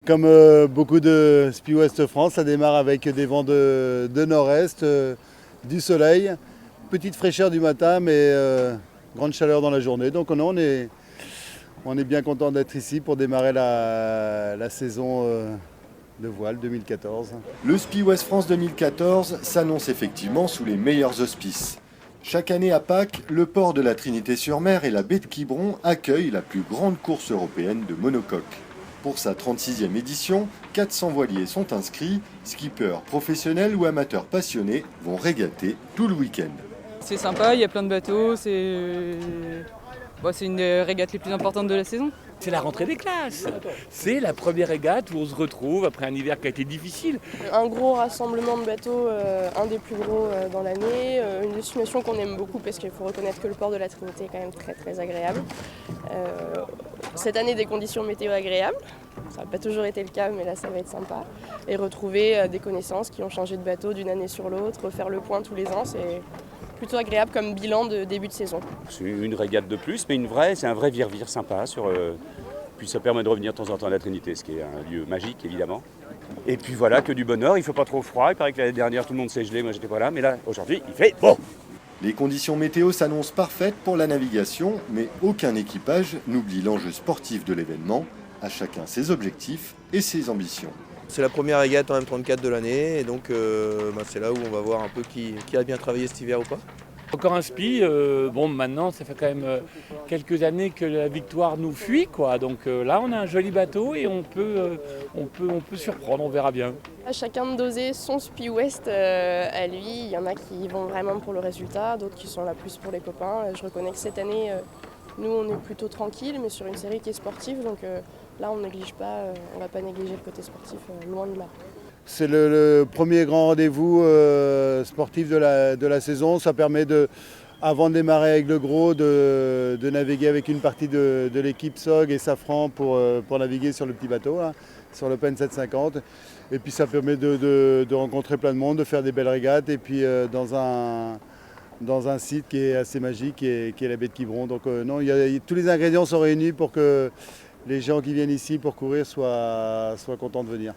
Comme beaucoup de Spi West France, ça démarre avec des vents de nord-est, du soleil, petite fraîcheur du matin, mais grande chaleur dans la journée. Donc on est bien content d'être ici pour démarrer la saison de voile 2014. Le Spi West France 2014 s'annonce effectivement sous les meilleurs auspices. Chaque année à Pâques, le port de la Trinité-sur-Mer et la baie de Quiberon accueillent la plus grande course européenne de monocoque. Pour sa 36e édition, 400 voiliers sont inscrits, skippers professionnels ou amateurs passionnés vont régater tout le week-end. C'est sympa, il y a plein de bateaux, c'est une des régates les plus importantes de la saison. C'est la rentrée des classes. C'est la première régate où on se retrouve après un hiver qui a été difficile. Un gros rassemblement de bateaux, un des plus gros dans l'année, une destination qu'on aime beaucoup parce qu'il faut reconnaître que le port de la Trinité est quand même très très agréable. Cette année des conditions météo agréables, ça n'a pas toujours été le cas mais là ça va être sympa. Et retrouver des connaissances qui ont changé de bateau d'une année sur l'autre, refaire le point tous les ans, c'est plutôt agréable comme bilan de début de saison. C'est une régate de plus, mais c'est un vrai vire-vire sympa. Puis ça permet de revenir de temps en temps à la Trinité, ce qui est un lieu magique évidemment. Et puis voilà, que du bonheur, il ne fait pas trop froid. Il paraît que l'année dernière tout le monde s'est gelé, moi j'étais pas là, mais là aujourd'hui il fait bon. Les conditions météo s'annoncent parfaites pour la navigation, mais aucun équipage n'oublie l'enjeu sportif de l'événement, à chacun ses objectifs et ses ambitions. C'est la première régate en M34 de l'année et donc c'est là où on va voir un peu qui a bien travaillé cet hiver ou pas. Encore un spi, maintenant ça fait quand même quelques années que la victoire nous fuit, quoi. Donc là on a un joli bateau et on peut surprendre, on verra bien. À chacun de doser son Spi West à lui, il y en a qui vont vraiment pour le résultat, d'autres qui sont là plus pour les copains. Je reconnais que cette année, nous on est plutôt tranquille mais sur une série qui est sportive, donc là on néglige pas, on va pas négliger le côté sportif, loin de là. C'est le premier grand rendez-vous sportif de la saison. Ça permet avant de démarrer avec le gros, de naviguer avec une partie de l'équipe SOG et Safran pour naviguer sur le petit bateau, là, sur l'Open 750. Et puis ça permet de rencontrer plein de monde, de faire des belles régates. Et puis dans un site qui est assez magique, qui est la baie de Quiberon. Donc tous les ingrédients sont réunis pour que les gens qui viennent ici pour courir soient contents de venir.